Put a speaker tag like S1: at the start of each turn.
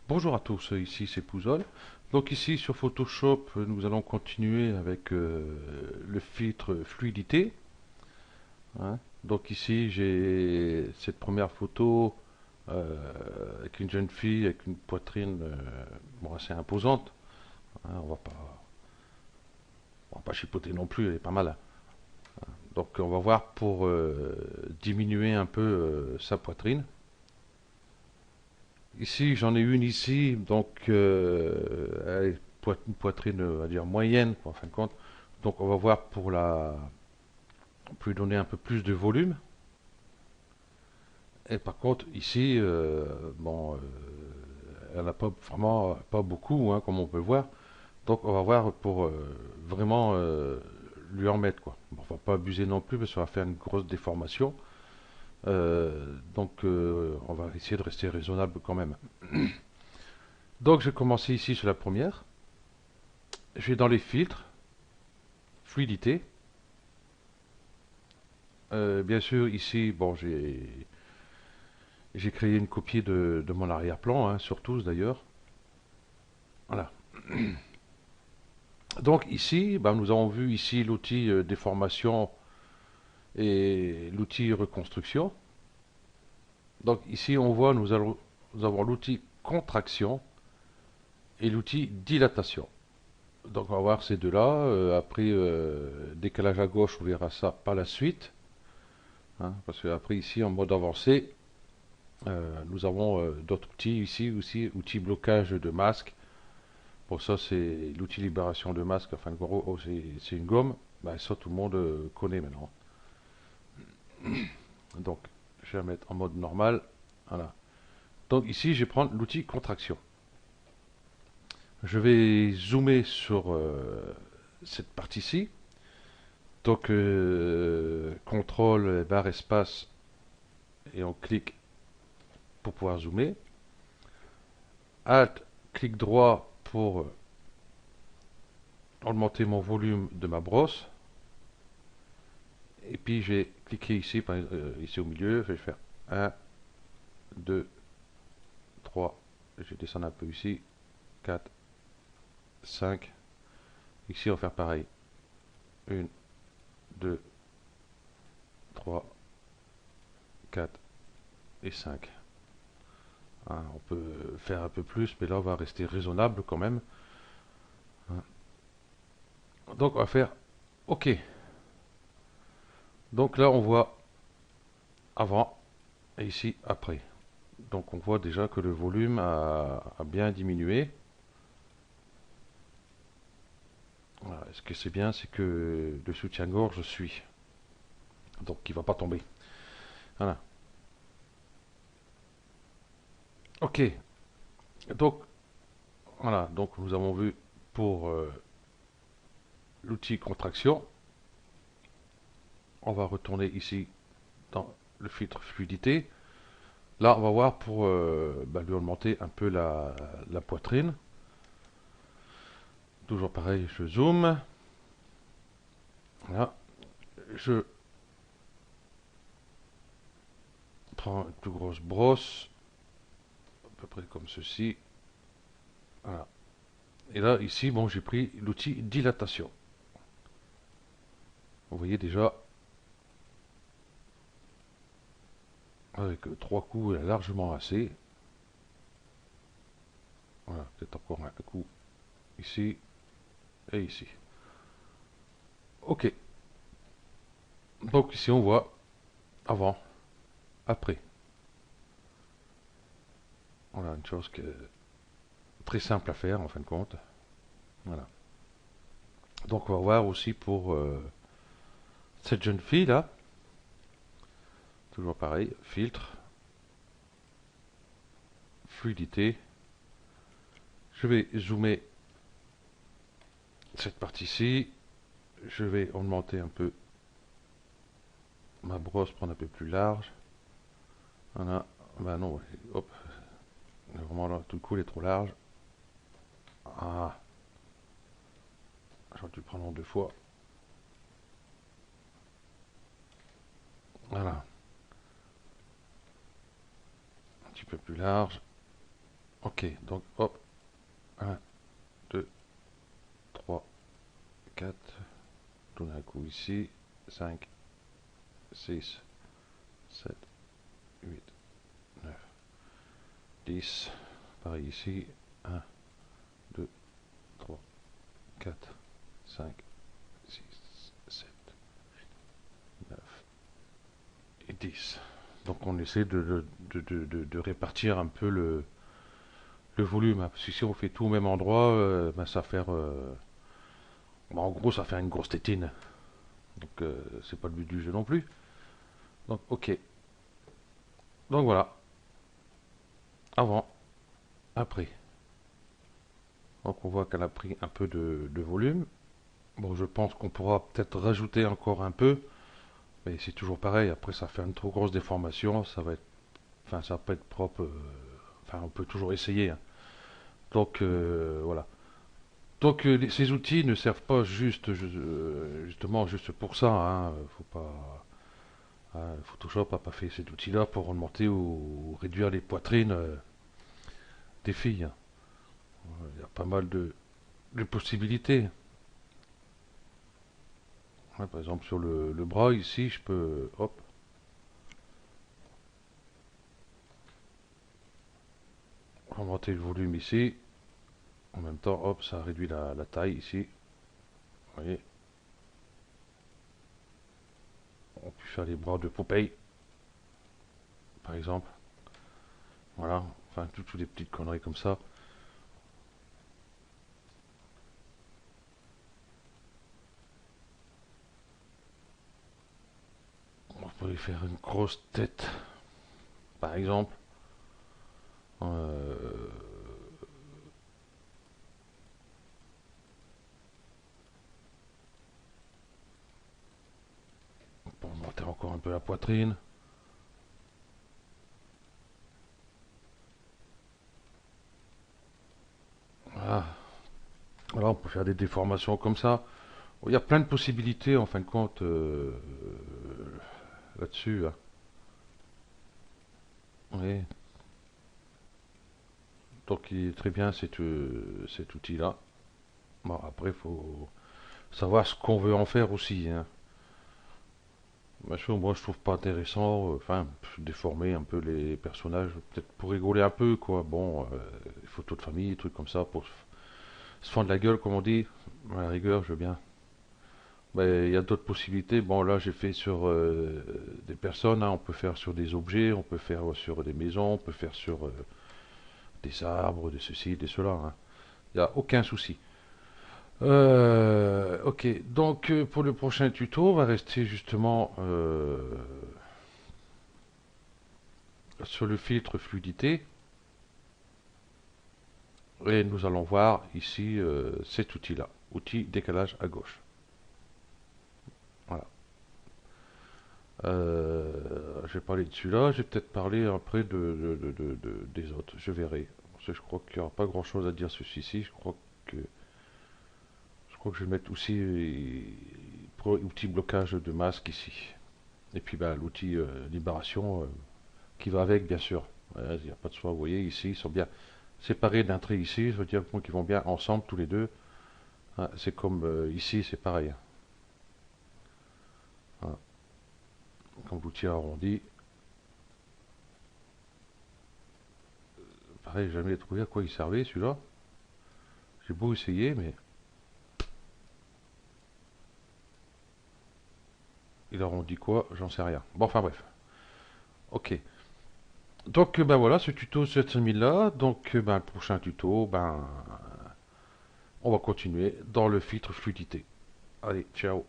S1: Bonjour à tous, ici c'est Pouzol. Donc ici sur Photoshop, nous allons continuer avec le filtre fluidité, hein. Donc ici j'ai cette première photo avec une jeune fille avec une poitrine bon, assez imposante, hein. On va pas chipoter non plus, elle est pas mal, hein. Donc on va voir pour diminuer un peu sa poitrine. Ici, j'en ai une ici, donc elle est une poitrine, on va dire moyenne, quoi, en fin de compte. Donc, on va voir pour lui donner un peu plus de volume. Et par contre, ici, bon, elle n'a pas vraiment pas beaucoup, hein, comme on peut le voir. Donc, on va voir pour vraiment lui en mettre, quoi. Bon, on va pas abuser non plus, parce qu'on va faire une grosse déformation. On va essayer de rester raisonnable quand même. Donc, je vais commencer ici sur la première. Je vais dans les filtres, fluidité. Bien sûr, ici, bon, j'ai créé une copie de mon arrière-plan, hein, sur tous d'ailleurs. Voilà. Donc ici, ben, nous avons vu ici l'outil déformation et l'outil reconstruction. Donc ici, on voit, nous avons l'outil contraction et l'outil dilatation. Donc on va voir ces deux-là. Après, décalage à gauche, on verra ça par la suite, hein, parce que après ici, en mode avancé, nous avons d'autres outils ici aussi, outils blocage de masque. Pour ça, c'est l'outil libération de masque. Enfin, gros, oh, c'est une gomme. Ben, ça, tout le monde connaît maintenant. Donc, je vais la mettre en mode normal. Voilà. Donc ici, je vais prendre l'outil contraction. Je vais zoomer sur cette partie-ci. Donc, contrôle barre espace et on clique pour pouvoir zoomer. Alt, clic droit pour augmenter mon volume de ma brosse. Et puis j'ai cliqué ici, ici au milieu, je vais faire 1, 2, 3, je vais descendre un peu ici, 4, 5. Ici on va faire pareil. 1, 2, 3, 4 et 5. Hein, on peut faire un peu plus, mais là on va rester raisonnable quand même. Hein. Donc on va faire OK. Donc là on voit avant et ici après. Donc on voit déjà que le volume a bien diminué. Voilà. Ce que c'est bien, c'est que le soutien-gorge suit. Donc il ne va pas tomber. Voilà. OK. Donc voilà. Donc nous avons vu pour l'outil contraction. On va retourner ici dans le filtre fluidité. Là, on va voir pour lui augmenter un peu la poitrine. Toujours pareil, je zoome. Là, je prends une plus grosse brosse, à peu près comme ceci. Voilà. Et là, ici, bon, j'ai pris l'outil dilatation. Vous voyez déjà, avec trois coups, il y a largement assez. Voilà, peut-être encore un coup ici et ici. Ok. Donc ici, on voit avant, après. Voilà, une chose très simple à faire en fin de compte. Voilà. Donc on va voir aussi pour cette jeune fille là. Toujours pareil, filtre, fluidité. Je vais zoomer cette partie-ci. Je vais augmenter un peu ma brosse, prendre un peu plus large. Voilà. Ben non, hop. Vraiment là, tout le coup, il est trop large. Ah, j'aurais dû le prendre en deux fois. Voilà. Un petit peu plus large. Ok, donc hop, un, 2, 3, 4. Tout d'un coup ici, 5, 6, 7, 8, 9, 10. Pareil ici, un, 2, 3, 4, 5, 6, 7, 9 et 10. Donc on essaie de répartir un peu le volume, hein, parce que si on fait tout au même endroit, ben, ça fait, ben, en gros ça fait une grosse tétine. Donc c'est pas le but du jeu non plus. Donc ok. Donc voilà, avant, après. Donc on voit qu'elle a pris un peu de volume. Bon, je pense qu'on pourra peut-être rajouter encore un peu, mais c'est toujours pareil. Après, ça fait une trop grosse déformation, ça va être, enfin, ça va pas être propre. Enfin, on peut toujours essayer, hein. Donc voilà. Donc ces outils ne servent pas justement juste pour ça, hein. Faut pas, hein, Photoshop n'a pas fait cet outil-là pour augmenter ou réduire les poitrines des filles, hein. Il y a pas mal de possibilités. Ouais, par exemple, sur le bras ici, je peux, hop, augmenter le volume ici. En même temps, hop, ça réduit la taille ici. Vous voyez, on peut faire les bras de Popeye, par exemple. Voilà, enfin, toutes les petites conneries comme ça. On peut lui faire une grosse tête, par exemple. Euh, pour monter encore un peu la poitrine. Voilà. Voilà, on peut faire des déformations comme ça. Il y a plein de possibilités en fin de compte là-dessus, hein. Oui. Donc il est très bien cet outil-là. Bon, après, il faut savoir ce qu'on veut en faire aussi, hein. Moi, je trouve pas intéressant, enfin, déformer un peu les personnages, peut-être pour rigoler un peu, quoi. Bon, les photos de famille, des trucs comme ça, pour se fendre la gueule, comme on dit. À la rigueur, je veux bien. Mais il y a d'autres possibilités. Bon, là, j'ai fait sur des personnes, hein. On peut faire sur des objets, on peut faire sur des maisons, on peut faire sur des arbres, des ceci, des cela, hein. Il n'y a aucun souci. Ok, donc pour le prochain tuto, on va rester justement sur le filtre fluidité et nous allons voir ici cet outil-là, outil décalage à gauche. Voilà. Je vais parler de celui-là, je vais peut-être parler après des autres, je verrai. Parce que je crois qu'il n'y aura pas grand-chose à dire sur celui-ci, que, je crois que je vais mettre aussi outil blocage de masque ici. Et puis bah, l'outil libération qui va avec, bien sûr. Il n'y a pas de choix, vous voyez, ici, ils sont bien séparés d'un trait ici, je veux dire qu'ils vont bien ensemble tous les deux. Ah, c'est comme ici, c'est pareil. Voilà. Comme l'outil arrondi. Pareil, j'ai jamais trouvé à quoi il servait celui-là. J'ai beau essayer, mais il arrondit quoi? J'en sais rien. Bon, enfin bref. Ok. Donc, ben voilà, ce tuto se termine là. Donc, ben, le prochain tuto, ben, on va continuer dans le filtre fluidité. Allez, ciao.